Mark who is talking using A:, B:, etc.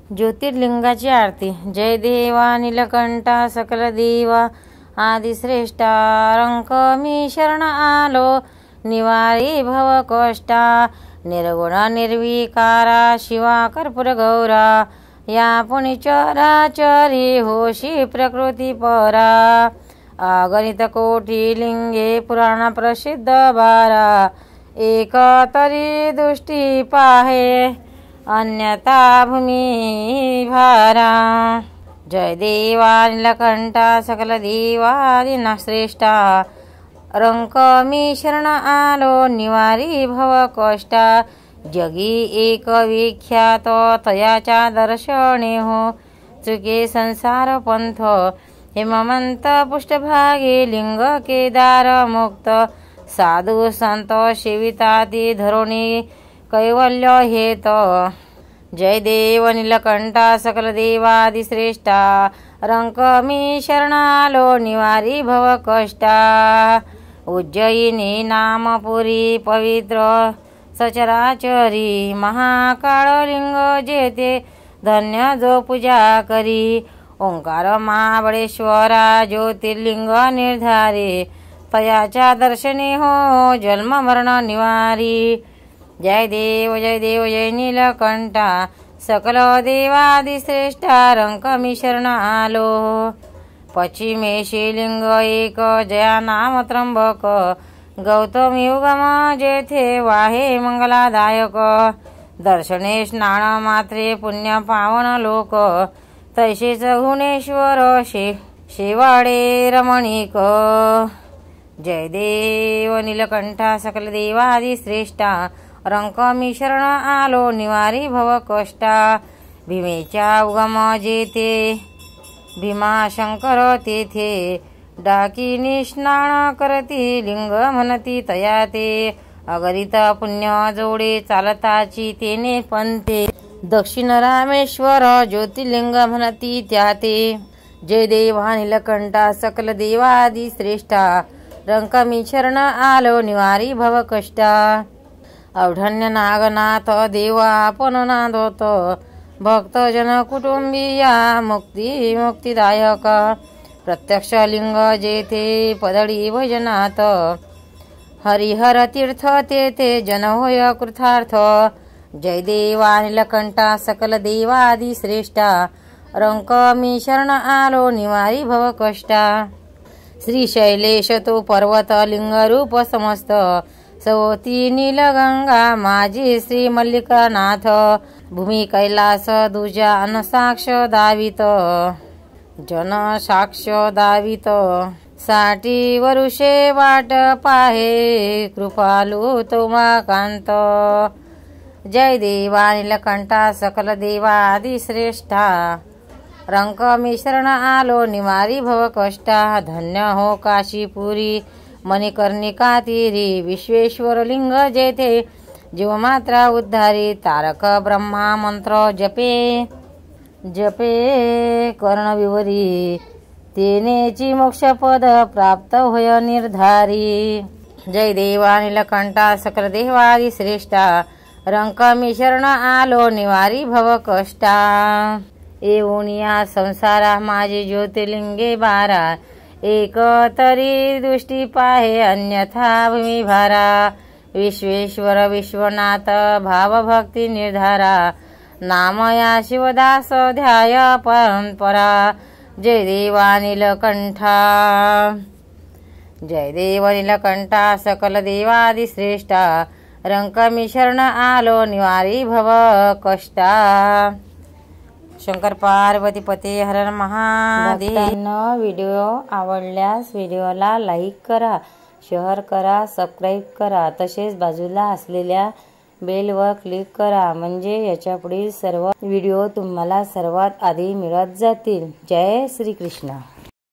A: ज्योतिर्लिंगाची आरती। जय देवा नीलकंठा सकल देवा आदिश्रेष्ठा, रंक मी शरण आलो निवारी भव कष्टा, निर्गुण निर्विकारा शिवा कर्पूर गौरा, या पुनि चराचरी होशी प्रकृती परा, अगणित कोटी लिंगे पुराण प्रसिद्ध बारा, एक तरी दृष्टी पाहे अन्यथा भूमी भारा। जय देवा नीलकंठा सकल देवादिना श्रेष्ठा, रंक मी शरण आलो निवारी भव कष्टा, जगी एक विख्यात तयाच्या दर्शने हो, चुके संसार पंथ हेमंत पृष्ठभागी लिंग केदार मुक्त, साधू संत सेविताती धरुणी कैवल्य हेत। जय देव नीलकंठा सकल देवादिश्रेष्ठा, रंक मी शरण आलो निवारी भव कष्टा, उज्जयिनी नामपुरी पवित्र सचराचरी, महाकाळ लिंग जेते धन्य जो पूजा करी, ओंकार महाबळेश्वरा ज्योतिर्लिंग निर्धारी, तयाच्या दर्शनी हो जन्म मरण निवारी। जय देव जय नीलकंठा सकल देवादिश्रेष्ठा, रंक मी शरण आलो, पश्चिमेशी लिंग एक जया नाम त्र्यंबक, गौतमी उगम जेथे वाहे मंगलादायक, दर्शने स्नान मात्रे पुण्य पावन लोक, तैसेच गुणेश्वर शेवाडे रमणीक। जय देव नीलकंठा सकल देवादिश्रेष्ठा, रंक मी शरण आलो निवारी भव कष्टा, भीमेच्या उगम जेथे भीमा शंकर तेथे, डाकिनी स्नान करती लिंग म्हणती तया ते, अगरित पुण्य जोडे चालताची तेने पंथे, दक्षिण रामेश्वर ज्योतिर्लिंग म्हणती त्या ते। जय देवा नीलकंठा सकल देवादिश्रेष्ठा, रंक मी शरण आलो निवारी भव कष्टा, अवधन्य नागनाथ देवा आपण नांदोत, भक्त जन कुटुंबिया मुक्ती मुक्तिदायक, प्रत्यक्ष लिंग जेथे पदळी भजनात, हरिहर तीर्थ तेथे जन होय कृतार्थ। जय देवा नीलकंठा सकल देवादिश्रेष्ठा, रंक मी शरण आलो निवारी भव कष्टा, श्रीशैलेश तो पर्वत लिंग रूप समस्त, सवती नीलगंगा माझी श्री मल्लिकानाथ, भूमी कैलास दुजा अन साक्ष दावित, जन साक्ष दावित, साठी वरुषे वाट पाहे कृपालू तुमाकांत। जय देवा नीलकंठा सकल देवादिश्रेष्ठा, रंक मी शरण आलो निवारी भव कष्टा, धन्य हो काशीपुरी मणिकर्णिका तीरी, विश्वेश्वर लिंग जेथे जीव मात्रा उद्धारी, तारक ब्रह्मा मंत्र जपे जपे कर्णविवरी, तेनेची मोक्षपद प्राप्त होय निर्धारी। जय देवा नीलकंठा सकल देवादिश्रेष्ठा, रंक मी शरण आलो निवारी भव कष्टा, येऊन या संसारा माझी ज्योतिर्लिंगे बारा, एक तरी दृष्टी पाहे अन्यथा भूमी भारा, विश्वेश्वर विश्वनाथ भाव भक्ती निर्धारा, नाम या शिवदास ध्याय परंपरा। जय देवा नीलकंठा जय देव नीलकंठा सकल देवादिश्रेष्ठा, रंक मी शरण आलो निवारी भव कष्टा। शंकर पार्वती पते हर हर महादेव। व्हिडिओ आवडल्यास व्हिडिओला लाईक करा, शेअर करा, सबस्क्राईब करा, तसेच बाजूला असलेल्या बेलवर क्लिक करा, म्हणजे याच्या पुढील सर्व व्हिडिओ तुम्हाला सर्वात आधी मिळत जातील। जय श्री कृष्ण।